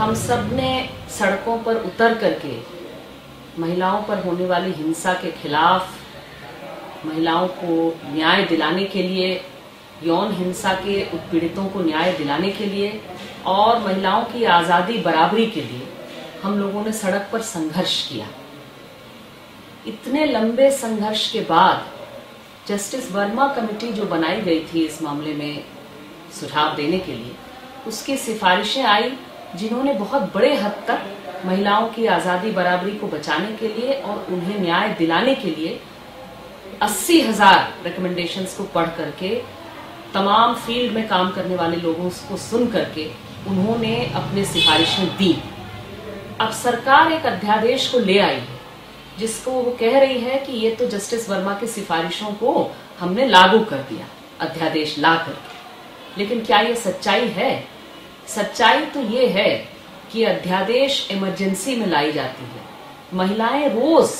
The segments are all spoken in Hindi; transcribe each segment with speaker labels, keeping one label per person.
Speaker 1: हम सब ने सड़कों पर उतर करके महिलाओं पर होने वाली हिंसा के खिलाफ, महिलाओं को न्याय दिलाने के लिए, यौन हिंसा के उत्पीड़ितों को न्याय दिलाने के लिए और महिलाओं की आज़ादी बराबरी के लिए हम लोगों ने सड़क पर संघर्ष किया। इतने लंबे संघर्ष के बाद जस्टिस वर्मा कमेटी जो बनाई गई थी इस मामले में सुझाव देने के लिए, उसकी सिफारिशें आई जिन्होंने बहुत बड़े हद तक महिलाओं की आज़ादी बराबरी को बचाने के लिए और उन्हें न्याय दिलाने के लिए 80,000 रिकमेंडेशंस को पढ़ करके, तमाम फील्ड में काम करने वाले लोगों को सुन करके उन्होंने अपने सिफारिशें दी। अब सरकार एक अध्यादेश को ले आई है जिसको वो कह रही है कि ये तो जस्टिस वर्मा की सिफारिशों को हमने लागू कर दिया अध्यादेश ला करके। लेकिन क्या ये सच्चाई है? सच्चाई तो ये है कि अध्यादेश इमरजेंसी में लाई जाती है। महिलाएं रोज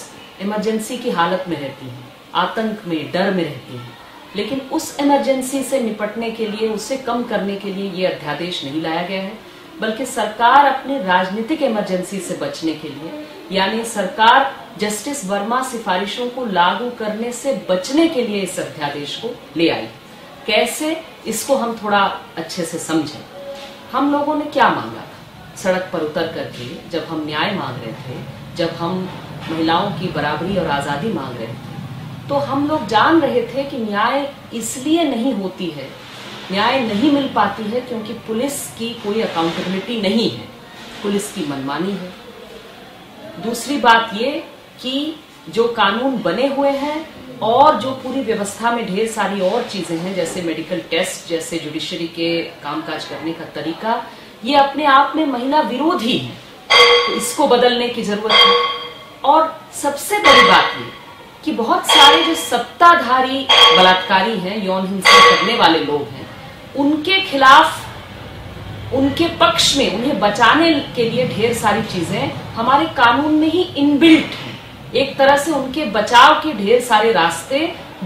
Speaker 1: इमरजेंसी की हालत में रहती हैं, आतंक में, डर में रहती हैं, लेकिन उस इमरजेंसी से निपटने के लिए, उसे कम करने के लिए ये अध्यादेश नहीं लाया गया है, बल्कि सरकार अपनी राजनीतिक इमरजेंसी से बचने के लिए, यानी सरकार जस्टिस वर्मा सिफारिशों को लागू करने से बचने के लिए इस अध्यादेश को ले आई। कैसे, इसको हम थोड़ा अच्छे से समझें। हम लोगों ने क्या मांगा था सड़क पर उतर करके? जब हम न्याय मांग रहे थे, जब हम महिलाओं की बराबरी और आजादी मांग रहे थे, तो हम लोग जान रहे थे कि न्याय इसलिए नहीं होती है, न्याय नहीं मिल पाती है क्योंकि पुलिस की कोई अकाउंटेबिलिटी नहीं है, पुलिस की मनमानी है। दूसरी बात ये कि जो कानून बने हुए हैं और जो पूरी व्यवस्था में ढेर सारी और चीजें हैं, जैसे मेडिकल टेस्ट, जैसे जुडिशरी के कामकाज करने का तरीका, ये अपने आप में महिला विरोधी है, तो इसको बदलने की जरूरत है। और सबसे बड़ी बात ये कि बहुत सारे जो सत्ताधारी बलात्कारी हैं, यौन हिंसा करने वाले लोग हैं, उनके खिलाफ, उनके पक्ष में, उन्हें बचाने के लिए ढेर सारी चीजें हमारे कानून में ही इनबिल्ट हैं। एक तरह से उनके बचाव के ढेर सारे रास्ते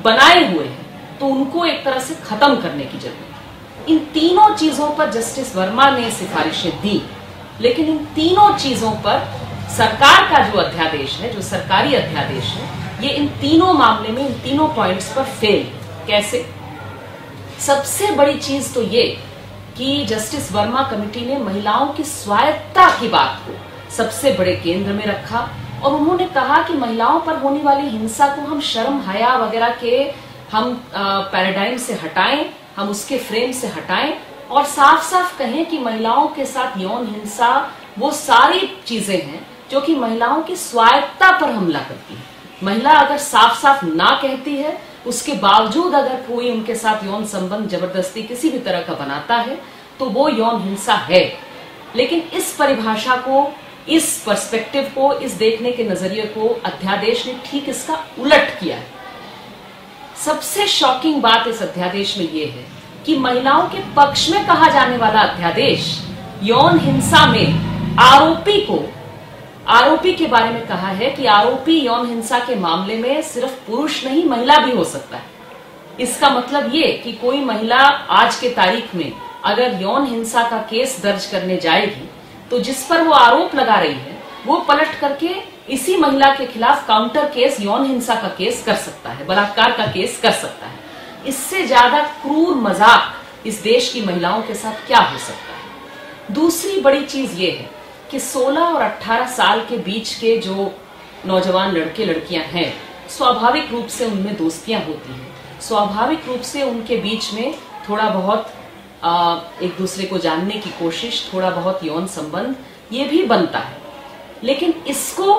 Speaker 1: बनाए हुए हैं, तो उनको एक तरह से खत्म करने की जरूरत है। इन तीनों चीजों पर जस्टिस वर्मा ने सिफारिशें दी, लेकिन इन तीनों चीजों पर सरकार का जो अध्यादेश है, जो सरकारी अध्यादेश है, ये इन तीनों मामले में, इन तीनों पॉइंट्स पर फेल। कैसे? सबसे बड़ी चीज तो ये कि जस्टिस वर्मा कमेटी ने महिलाओं की स्वायत्तता की बात को सबसे बड़े केंद्र में रखा और उन्होंने कहा कि महिलाओं पर होने वाली हिंसा को हम शर्म, हया वगैरह के हम पैराडाइम से हटाएं, हम उसके फ्रेम से हटाएं और साफ साफ कहें कि महिलाओं के साथ यौन हिंसा वो सारी चीजें हैं जो कि महिलाओं की स्वायत्तता पर हमला करती है। महिला अगर साफ साफ ना कहती है, उसके बावजूद अगर कोई उनके साथ यौन संबंध जबरदस्ती किसी भी तरह का बनाता है, तो वो यौन हिंसा है। लेकिन इस परिभाषा को, इस पर्सपेक्टिव को, इस देखने के नजरिए को अध्यादेश ने ठीक इसका उलट किया है। सबसे शॉकिंग बात इस अध्यादेश में यह है कि महिलाओं के पक्ष में कहा जाने वाला अध्यादेश यौन हिंसा में आरोपी के बारे में कहा है कि आरोपी यौन हिंसा के मामले में सिर्फ पुरुष नहीं, महिला भी हो सकता है। इसका मतलब ये कि कोई महिला आज के तारीख में अगर यौन हिंसा का केस दर्ज करने जाएगी, तो जिस पर वो आरोप लगा रही है, वो पलट करके इसी महिला के खिलाफ काउंटर केस, यौन हिंसा का केस कर सकता है, बलात्कार का केस कर सकता है। इससे ज्यादा क्रूर मजाक इस देश की महिलाओं के साथ क्या हो सकता है? दूसरी बड़ी चीज ये है कि 16 और 18 साल के बीच के जो नौजवान लड़के लड़कियां हैं, स्वाभाविक रूप से उनमें दोस्तियां होती हैं, स्वाभाविक रूप से उनके बीच में थोड़ा बहुत एक दूसरे को जानने की कोशिश, थोड़ा बहुत यौन संबंध ये भी बनता है। लेकिन इसको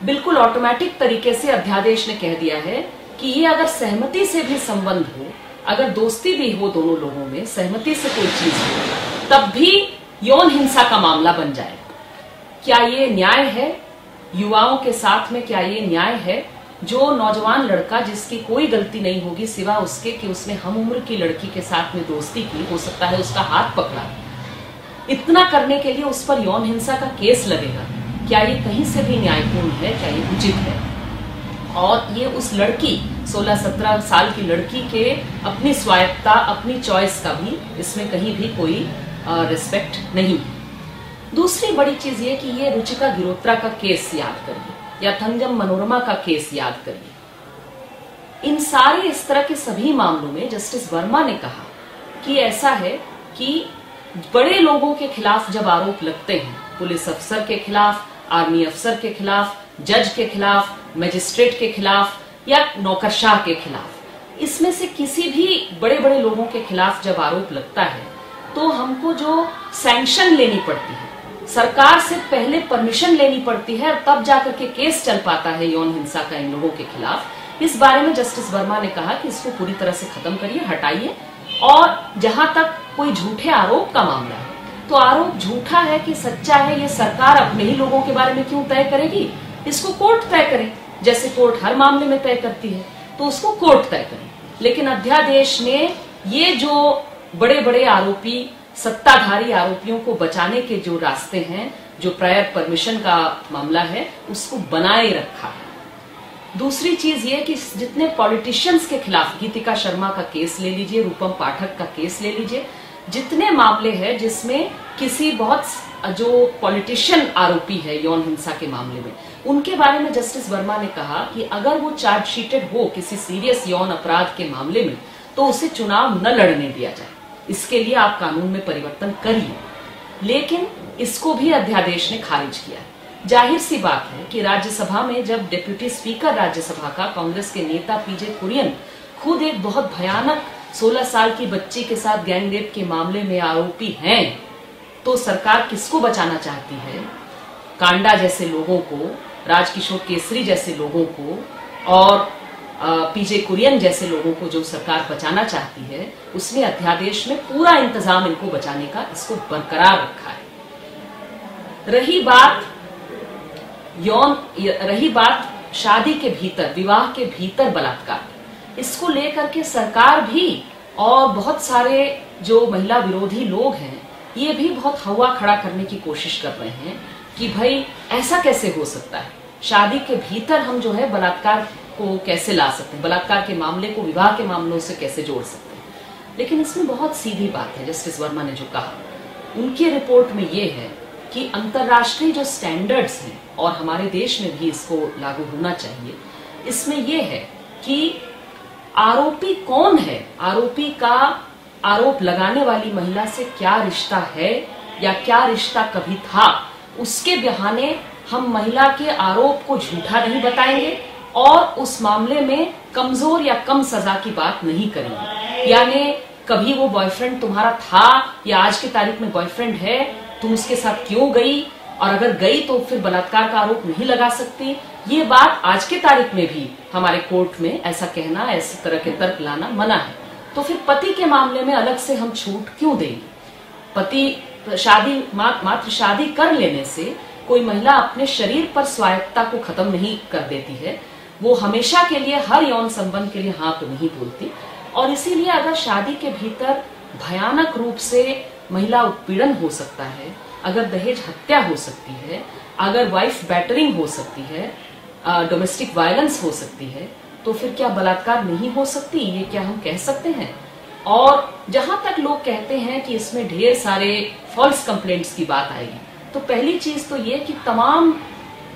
Speaker 1: बिल्कुल ऑटोमेटिक तरीके से अध्यादेश ने कह दिया है कि ये अगर सहमति से भी संबंध हो, अगर दोस्ती भी हो दोनों लोगों में, सहमति से कोई चीज हो, तब भी यौन हिंसा का मामला बन जाएगा। क्या ये न्याय है? युवाओं के साथ में क्या ये न्याय है? जो नौजवान लड़का जिसकी कोई गलती नहीं होगी सिवा उसके कि उसने हम उम्र की लड़की के साथ में दोस्ती की, हो सकता है उसका हाथ पकड़ा, इतना करने के लिए उस पर यौन हिंसा का केस लगेगा, क्या ये कहीं से भी न्यायपूर्ण है? क्या ये उचित है? और ये उस लड़की 16-17 साल की लड़की के अपनी स्वायत्तता, अपनी चॉइस का भी इसमें कहीं भी कोई रिस्पेक्ट नहीं है। दूसरी बड़ी चीज ये कि ये रुचिका गिरोत्रा का केस याद करिए या थंजम मनोरमा का केस याद करिए। इन सारे इस तरह के सभी मामलों में जस्टिस वर्मा ने कहा कि ऐसा है कि बड़े लोगों के खिलाफ जब आरोप लगते हैं, पुलिस अफसर के खिलाफ, आर्मी अफसर के खिलाफ, जज के खिलाफ, मजिस्ट्रेट के खिलाफ या नौकरशाह के खिलाफ, इसमें से किसी भी बड़े बड़े लोगों के खिलाफ जब आरोप लगता है तो हमको जो सैंक्शन लेनी पड़ती है, सरकार से पहले परमिशन लेनी पड़ती है और तब जाकर के केस चल पाता है यौन हिंसा का इन लोगों के खिलाफ। इस बारे में जस्टिस वर्मा ने कहा कि इसको पूरी तरह से खत्म करिए, हटाइए। और जहां तक कोई झूठे आरोप का मामला है, तो आरोप झूठा है कि सच्चा है, ये सरकार अपने ही लोगों के बारे में क्यों तय करेगी, इसको कोर्ट तय करे। जैसे कोर्ट हर मामले में तय करती है तो उसको कोर्ट तय करे। लेकिन अध्यादेश ने ये जो बड़े बड़े आरोपी, सत्ताधारी आरोपियों को बचाने के जो रास्ते हैं, जो प्रायर परमिशन का मामला है, उसको बनाए रखा है। दूसरी चीज ये कि जितने पॉलिटिशियंस के खिलाफ, गीतिका शर्मा का केस ले लीजिए, रूपम पाठक का केस ले लीजिए, जितने मामले हैं जिसमें किसी बहुत जो पॉलिटिशियन आरोपी है यौन हिंसा के मामले में, उनके बारे में जस्टिस वर्मा ने कहा कि अगर वो चार्जशीटेड हो किसी सीरियस यौन अपराध के मामले में, तो उसे चुनाव न लड़ने दिया जाए। इसके लिए आप कानून में परिवर्तन करिए। लेकिन इसको भी अध्यादेश ने खारिज किया। जाहिर सी बात है कि राज्यसभा में जब डिप्यूटी स्पीकर राज्यसभा का कांग्रेस के नेता पीजे कुरियन खुद एक बहुत भयानक 16 साल की बच्ची के साथ गैंगरेप के मामले में आरोपी हैं, तो सरकार किसको बचाना चाहती है? कांडा जैसे लोगों को, राजकिशोर केसरी जैसे लोगों को और पीजे कुरियन जैसे लोगों को जो सरकार बचाना चाहती है, उसने अध्यादेश में पूरा इंतजाम इनको बचाने का, इसको बरकरार रखा है। रही बात शादी के भीतर, विवाह के भीतर बलात्कार, इसको लेकर के सरकार भी और बहुत सारे जो महिला विरोधी लोग हैं, ये भी बहुत हवा खड़ा करने की कोशिश कर रहे हैं कि भाई ऐसा कैसे हो सकता है, शादी के भीतर हम जो है बलात्कार को कैसे ला सकते हैं, बलात्कार के मामले को विवाह के मामलों से कैसे जोड़ सकते हैं। लेकिन इसमें बहुत सीधी बात है, जस्टिस वर्मा ने जो कहा उनकी रिपोर्ट में ये है कि अंतर्राष्ट्रीय जो स्टैंडर्ड्स हैं और हमारे देश में भी इसको लागू होना चाहिए। इसमें यह है कि आरोपी कौन है, आरोपी का आरोप लगाने वाली महिला से क्या रिश्ता है या क्या रिश्ता कभी था, उसके बहाने हम महिला के आरोप को झूठा नहीं बताएंगे और उस मामले में कमजोर या कम सजा की बात नहीं करेंगे। यानी कभी वो बॉयफ्रेंड तुम्हारा था या आज की तारीख में बॉयफ्रेंड है, तुम उसके साथ क्यों गई, और अगर गई तो फिर बलात्कार का आरोप नहीं लगा सकती। ये बात आज के तारीख में भी हमारे कोर्ट में ऐसा कहना, ऐसे तरह के तर्क लाना मना है। तो फिर पति के मामले में अलग से हम छूट क्यों देंगे? पति शादी मात्र शादी कर लेने से कोई महिला अपने शरीर पर स्वायत्तता को खत्म नहीं कर देती है। वो हमेशा के लिए हर यौन संबंध के लिए हाँ तो नहीं बोलती। और इसीलिए अगर शादी के भीतर भयानक रूप से महिला उत्पीड़न हो सकता है, अगर दहेज हत्या हो सकती है, अगर वाइफ बैटरिंग हो सकती है, डोमेस्टिक वायलेंस हो सकती है, तो फिर क्या बलात्कार नहीं हो सकती? ये क्या हम कह सकते हैं? और जहां तक लोग कहते हैं कि इसमें ढेर सारे फॉल्स कंप्लेंट्स की बात आएगी, तो पहली चीज तो ये कि तमाम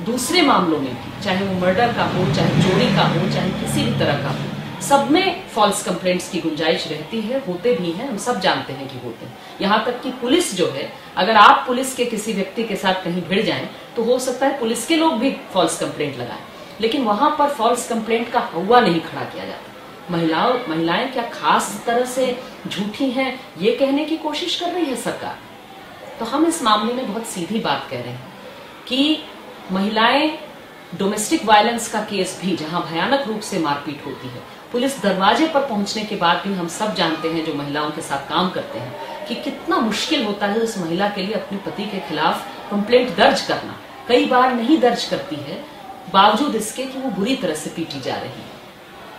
Speaker 1: दूसरे मामलों में भी, चाहे वो मर्डर का हो, चाहे चोरी का हो, चाहे किसी भी तरह का हो, सब में फॉल्स कंप्लेंट्स की गुंजाइश रहती है, होते भी हैं, हम सब जानते हैं कि होते हैं। यहाँ तक कि पुलिस जो है, अगर आप पुलिस के किसी व्यक्ति के साथ कहीं भिड़ जाएं, तो हो सकता है पुलिस के लोग भी फॉल्स कंप्लेंट लगाएं, लेकिन वहां पर फॉल्स कंप्लेंट का हवा नहीं खड़ा किया जाता। महिलाएं क्या खास तरह से झूठी हैं, ये कहने की कोशिश कर रही है सरकार। तो हम इस मामले में बहुत सीधी बात कह रहे हैं कि महिलाएं, डोमेस्टिक वायलेंस का केस भी जहां भयानक रूप से मारपीट होती है, पुलिस दरवाजे पर पहुंचने के बाद भी हम सब जानते हैं, जो महिलाओं के साथ काम करते हैं, कि कितना मुश्किल होता है उस महिला के लिए अपने पति के खिलाफ कंप्लेंट दर्ज करना। कई बार नहीं दर्ज करती है, बावजूद इसके कि वो बुरी तरह से पीटी जा रही है।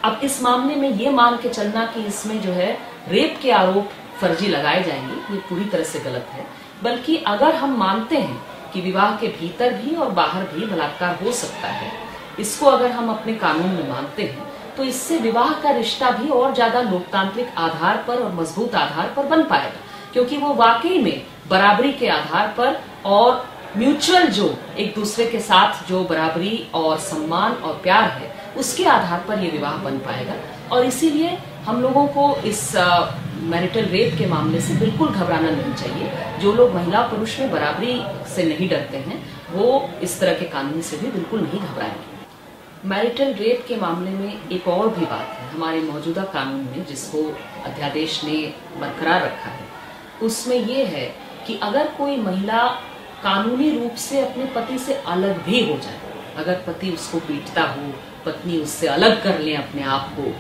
Speaker 1: अब इस मामले में ये मान के चलना कि इसमें जो है रेप के आरोप फर्जी लगाए जाएंगे, ये पूरी तरह से गलत है। बल्कि अगर हम मानते हैं कि विवाह के भीतर भी और बाहर भी बलात्कार हो सकता है, इसको अगर हम अपने कानून में मानते हैं, तो इससे विवाह का रिश्ता भी और ज्यादा लोकतांत्रिक आधार पर और मजबूत आधार पर बन पाएगा, क्योंकि वो वाकई में बराबरी के आधार पर और म्यूचुअल जो एक दूसरे के साथ जो बराबरी और सम्मान और प्यार है, उसके आधार पर ये विवाह बन पाएगा। और इसीलिए हम लोगों को इस मैरिटल रेप के मामले से बिल्कुल घबराना नहीं चाहिए। जो लोग महिला पुरुष में बराबरी से नहीं डरते हैं, वो इस तरह के कानून से भी बिल्कुल नहीं घबराएंगे। मैरिटल रेप के मामले में एक और भी बात है हमारे मौजूदा कानून में, जिसको अध्यादेश ने बरकरार रखा है। उसमें यह है कि अगर कोई महिला कानूनी रूप से अपने पति से अलग भी हो जाए, अगर पति उसको पीटता हो, पत्नी उससे अलग कर ले अपने आप को,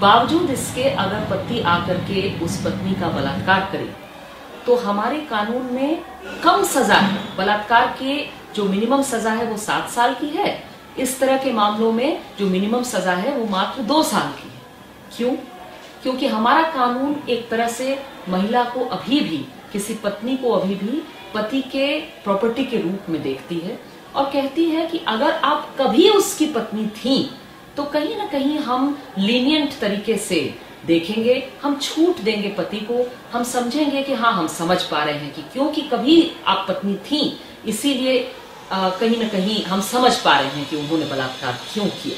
Speaker 1: बावजूद इसके अगर पति आकर के उस पत्नी का बलात्कार करे, तो हमारे कानून में कम सजा है। बलात्कार के जो मिनिमम सजा है वो 7 साल की है। इस तरह के मामलों में जो मिनिमम सजा है वो मात्र 2 साल की है। क्यों? क्योंकि हमारा कानून एक तरह से महिला को अभी भी, किसी पत्नी को अभी भी पति के प्रॉपर्टी के रूप में देखती है और कहती है कि अगर आप कभी उसकी पत्नी थी तो कहीं ना कहीं हम लीनियंट तरीके से देखेंगे, हम छूट देंगे पति को, हम समझेंगे कि हाँ, हम समझ पा रहे हैं कि क्योंकि कभी आप पत्नी थी, इसीलिए कहीं ना कहीं हम समझ पा रहे हैं कि उन्होंने बलात्कार क्यों किया।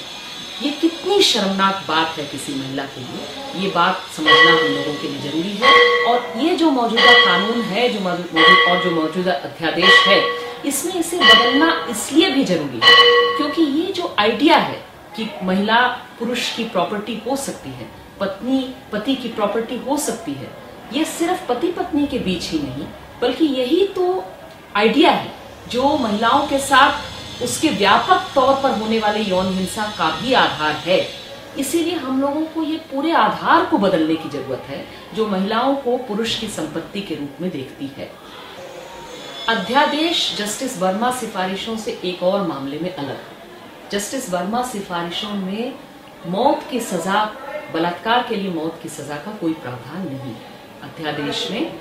Speaker 1: ये कितनी शर्मनाक बात है किसी महिला के लिए, ये बात समझना हम लोगों के लिए जरूरी है। और ये जो मौजूदा कानून है, जो मौजूदा अध्यादेश है, इसमें इसे बदलना इसलिए भी जरूरी है क्योंकि ये जो आइडिया है कि महिला पुरुष की प्रॉपर्टी हो सकती है, पत्नी पति की प्रॉपर्टी हो सकती है, ये सिर्फ पति पत्नी के बीच ही नहीं, बल्कि यही तो आइडिया है जो महिलाओं के साथ उसके व्यापक तौर पर होने वाले यौन हिंसा का भी आधार है। इसीलिए हम लोगों को ये पूरे आधार को बदलने की जरूरत है जो महिलाओं को पुरुष की संपत्ति के रूप में देखती है। अध्यादेश जस्टिस वर्मा सिफारिशों से एक और मामले में अलग है। जस्टिस वर्मा सिफारिशों में मौत की सजा, बलात्कार के लिए मौत की सजा का कोई प्रावधान नहीं है। अध्यादेश में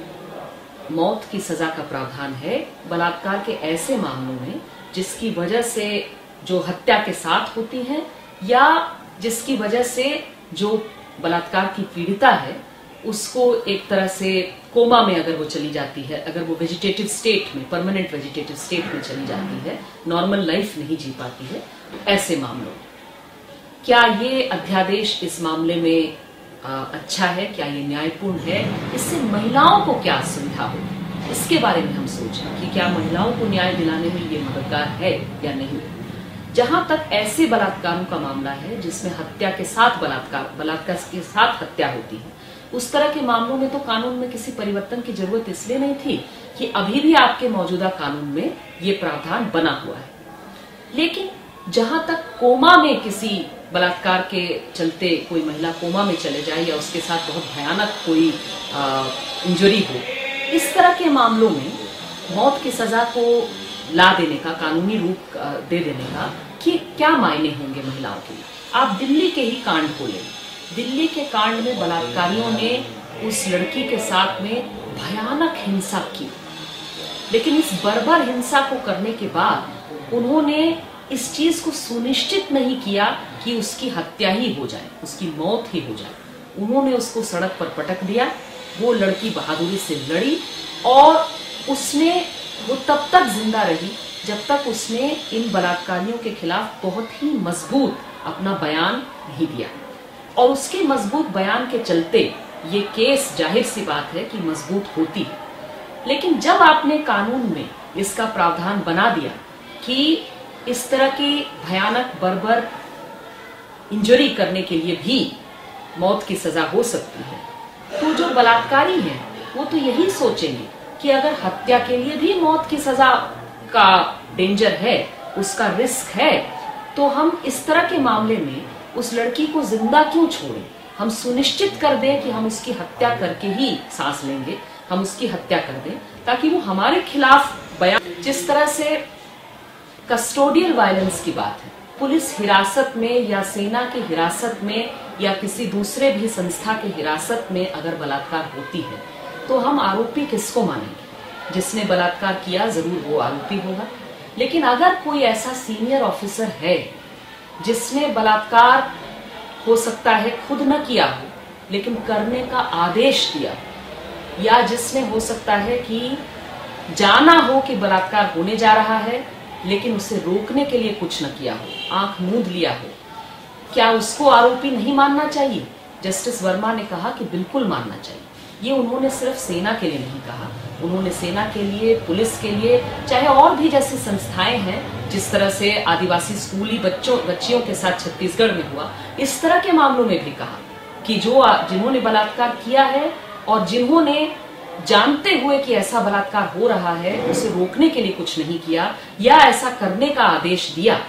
Speaker 1: मौत की सजा का प्रावधान है बलात्कार के ऐसे मामलों में जिसकी वजह से जो हत्या के साथ होती है या जिसकी वजह से जो बलात्कार की पीड़िता है उसको एक तरह से कोमा में अगर वो चली जाती है, अगर वो वेजिटेटिव स्टेट में, परमानेंट वेजिटेटिव स्टेट में चली जाती है, नॉर्मल लाइफ नहीं जी पाती है, ऐसे मामलों। क्या ये अध्यादेश इस मामले में अच्छा है? क्या ये न्यायपूर्ण है? इससे महिलाओं को क्या सुविधा होगी, इसके बारे में हम सोचें कि क्या महिलाओं को न्याय दिलाने में ये मददगार है या नहीं। जहां तक ऐसे बलात्कारों का मामला है जिसमें हत्या के साथ बलात्कार के साथ हत्या होती है, उस तरह के मामलों में तो कानून में किसी परिवर्तन की जरूरत इसलिए नहीं थी कि अभी भी आपके मौजूदा कानून में ये प्रावधान बना हुआ है। लेकिन जहां तक कोमा में किसी बलात्कार के चलते कोई महिला कोमा में चले जाए या उसके साथ बहुत भयानक कोई इंजरी हो, इस तरह के मामलों में मौत की सजा को ला देने का, कानूनी रूप दे देने का कि क्या मायने होंगे महिलाओं के लिए। आप दिल्ली के ही कांड को लें। दिल्ली के कांड में बलात्कारियों ने उस लड़की के साथ में भयानक हिंसा की, लेकिन इस बर्बर हिंसा को करने के बाद उन्होंने इस चीज को सुनिश्चित नहीं किया कि उसकी हत्या ही हो जाए, उसकी मौत ही हो जाए। उन्होंने उसको सड़क पर पटक दिया। वो लड़की बहादुरी से लड़ी और वो तब तक जिंदा रही जब तक उसने इन बलात्कारियों के खिलाफ बहुत ही मजबूत अपना बयान नहीं दिया। और उसके मजबूत बयान के चलते ये केस, जाहिर सी बात है कि मजबूत होती है। लेकिन जब आपने कानून में इसका प्रावधान बना दिया कि इस तरह की भयानक बर्बर इंजरी करने के लिए भी मौत की सजा हो सकती है, तो जो बलात्कारी हैं वो तो यही सोचेंगे कि अगर हत्या के लिए भी मौत की सजा का डेंजर है, उसका रिस्क है, तो हम इस तरह के मामले में उस लड़की को जिंदा क्यों छोड़ें। हम सुनिश्चित कर दें कि हम उसकी हत्या करके ही सांस लेंगे, हम उसकी हत्या कर दें ताकि वो हमारे खिलाफ बयान। जिस तरह से कस्टोडियल वायलेंस की बात है, पुलिस हिरासत में या सेना की हिरासत में या किसी दूसरे भी संस्था की हिरासत में अगर बलात्कार होती है तो हम आरोपी किसको मानेंगे? जिसने बलात्कार किया जरूर वो आरोपी होगा। लेकिन अगर कोई ऐसा सीनियर ऑफिसर है जिसने बलात्कार हो सकता है खुद न किया हो लेकिन करने का आदेश दिया, या जिसने हो सकता है कि जाना हो कि बलात्कार होने जा रहा है, लेकिन उसे रोकने के लिए कुछ न किया हो, आंख मूंद लिया हो, क्या उसको आरोपी नहीं मानना चाहिए? जस्टिस वर्मा ने कहा कि बिल्कुल मानना चाहिए। ये उन्होंने सिर्फ सेना के लिए नहीं कहा, उन्होंने सेना के लिए, पुलिस के लिए, चाहे और भी जैसी संस्थाएं हैं, जिस तरह से आदिवासी स्कूली बच्चियों के साथ छत्तीसगढ़ में हुआ, इस तरह के मामलों में भी कहा कि जिन्होंने बलात्कार किया है और जिन्होंने जानते हुए कि ऐसा बलात्कार हो रहा है उसे रोकने के लिए कुछ नहीं किया या ऐसा करने का आदेश दिया,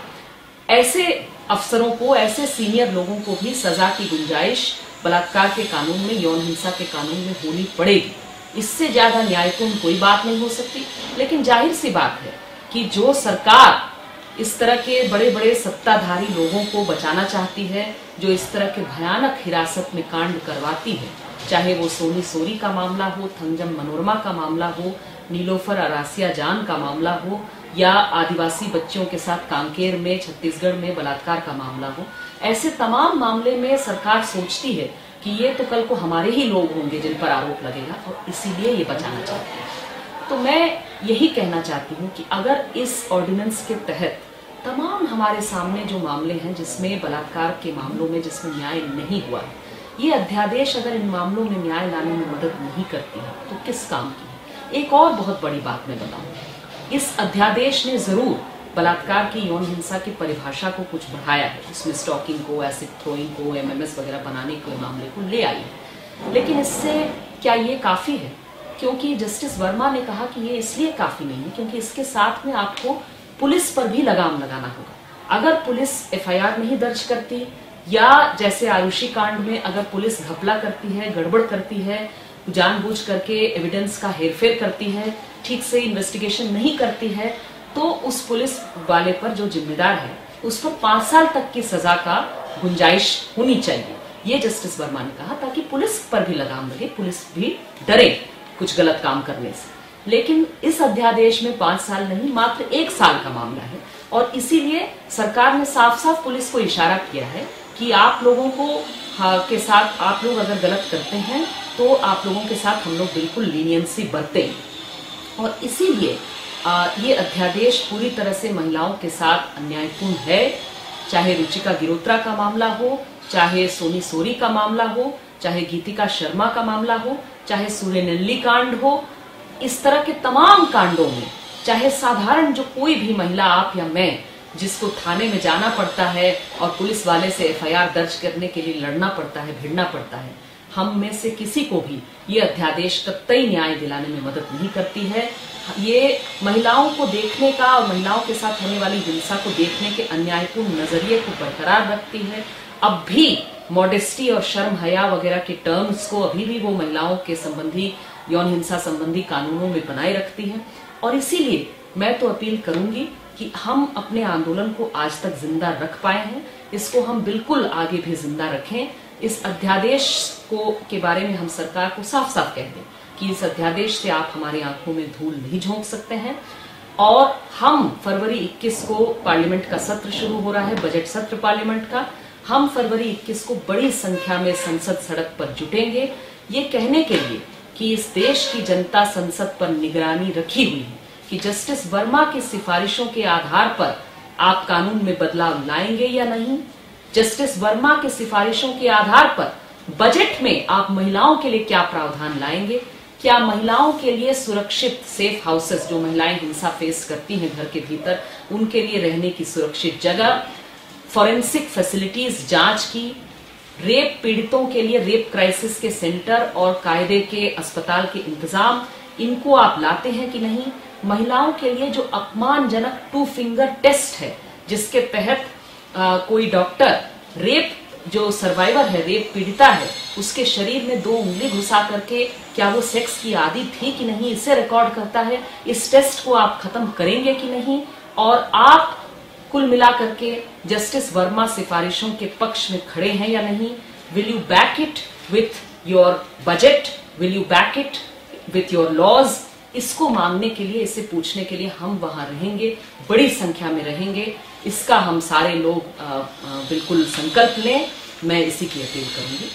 Speaker 1: ऐसे अफसरों को, ऐसे सीनियर लोगों को भी सजा की गुंजाइश बलात्कार के कानून में, यौन हिंसा के कानून में होनी पड़ेगी। इससे ज्यादा न्यायपूर्ण कोई बात नहीं हो सकती। लेकिन जाहिर सी बात है कि जो सरकार इस तरह के बड़े बड़े सत्ताधारी लोगों को बचाना चाहती है, जो इस तरह के भयानक हिरासत में कांड करवाती है, चाहे वो सोनी सोरी का मामला हो, थंजम मनोरमा का मामला हो, नीलोफर अरासिया जान का मामला हो, या आदिवासी बच्चियों के साथ कांकेर में, छत्तीसगढ़ में बलात्कार का मामला हो, ऐसे तमाम मामले में सरकार सोचती है कि ये तो कल को हमारे ही लोग होंगे जिन पर आरोप लगेगा, और इसीलिए ये बचाना चाहती है। तो मैं यही कहना चाहती हूँ कि अगर इस ऑर्डिनेंस के तहत तमाम हमारे सामने जो मामले हैं जिसमें बलात्कार के मामलों में जिसमें न्याय नहीं हुआ है, ये अध्यादेश अगर इन मामलों में न्याय लाने में मदद नहीं करती है तो किस काम की है? एक और बहुत बड़ी बात मैं बताऊं, इस अध्यादेश ने जरूर बलात्कार की, यौन हिंसा की परिभाषा को कुछ बढ़ाया है, उसमें स्टॉकिंग को, एसिड थ्रोइंग को, एमएमएस वगैरह बनाने के मामले को ले आई है। लेकिन इससे क्या ये काफी है? क्योंकि जस्टिस वर्मा ने कहा कि ये इसलिए काफी नहीं है क्योंकि इसके साथ में आपको पुलिस पर भी लगाम लगाना होगा। अगर पुलिस एफआईआर नहीं दर्ज करती, या जैसे आरुषि कांड में अगर पुलिस घपला करती है, गड़बड़ करती है, जानबूझ करके एविडेंस का हेरफेर करती है, ठीक से इन्वेस्टिगेशन नहीं करती है, तो उस पुलिस वाले पर जो जिम्मेदार है उस पर 5 साल तक की सजा का गुंजाइश होनी चाहिए। ये जस्टिस वर्मा ने कहा ताकि पुलिस पर भी लगाम लगे, पुलिस भी डरे कुछ गलत काम करने से। लेकिन इस अध्यादेश में 5 साल नहीं, मात्र 1 साल का मामला है, और इसीलिए सरकार ने साफ साफ पुलिस को इशारा किया है कि आप लोगों को के साथ, आप लोग अगर गलत करते हैं तो आप लोगों के साथ हम लोग बिल्कुल लीनियंसी बरतें। और इसीलिए ये अध्यादेश पूरी तरह से महिलाओं के साथ अन्यायपूर्ण है। चाहे रुचिका गिरोत्रा का मामला हो, चाहे सोनी सोरी का मामला हो, चाहे गीतिका शर्मा का मामला हो, चाहे सूर्यनल्ली कांड हो, इस तरह के तमाम कांडों में, चाहे साधारण जो कोई भी महिला, आप या मैं, जिसको थाने में जाना पड़ता है और पुलिस वाले से एफआईआर दर्ज करने के लिए लड़ना पड़ता है, भिड़ना पड़ता है, हम में से किसी को भी ये अध्यादेश कतई न्याय दिलाने में मदद नहीं करती है। ये महिलाओं को देखने का और महिलाओं के साथ होने वाली हिंसा को देखने के अन्यायपूर्ण नजरिए को बरकरार रखती है। अब भी मॉडेस्टी और शर्म हया वगैरह के टर्म्स को अभी भी वो महिलाओं के संबंधी, यौन हिंसा संबंधी कानूनों में बनाए रखती है। और इसीलिए मैं तो अपील करूंगी कि हम अपने आंदोलन को आज तक जिंदा रख पाए हैं, इसको हम बिल्कुल आगे भी जिंदा रखें। इस अध्यादेश के बारे में हम सरकार को साफ साफ कह दें कि इस अध्यादेश से आप हमारी आंखों में धूल नहीं झोंक सकते हैं। और हम फरवरी 21 को पार्लियामेंट का सत्र शुरू हो रहा है, बजट सत्र पार्लियामेंट का। हम फरवरी 21 को बड़ी संख्या में संसद सड़क पर जुटेंगे, ये कहने के लिए कि इस देश की जनता संसद पर निगरानी रखी हुई है कि जस्टिस वर्मा की सिफारिशों के आधार पर आप कानून में बदलाव लाएंगे या नहीं। जस्टिस वर्मा की सिफारिशों के आधार पर बजट में आप महिलाओं के लिए क्या प्रावधान लाएंगे। क्या महिलाओं के लिए सुरक्षित सेफ हाउसेस, जो महिलाएं हिंसा फेस करती हैं घर के भीतर, उनके लिए रहने की सुरक्षित जगह, फॉरेंसिक फैसिलिटीज जांच की, रेप पीड़ितों के लिए रेप क्राइसिस के सेंटर और कायदे के अस्पताल के इंतजाम, इनको आप लाते हैं कि नहीं। महिलाओं के लिए जो अपमानजनक 2 फिंगर टेस्ट है, जिसके तहत कोई डॉक्टर रेप, जो सर्वाइवर है, रेप पीड़िता है, उसके शरीर में 2 उंगली घुसा करके क्या वो सेक्स की आदी थी कि नहीं, इसे रिकॉर्ड करता है। इस टेस्ट को आप खत्म करेंगे कि नहीं। और आप कुल मिला करके जस्टिस वर्मा सिफारिशों के पक्ष में खड़े हैं या नहीं। Will you back it with your budget, will you back it with your laws. इसको मांगने के लिए, इसे पूछने के लिए हम वहां रहेंगे, बड़ी संख्या में रहेंगे। इसका हम सारे लोग बिल्कुल संकल्प लें। मैं इसी की अपील करूंगी।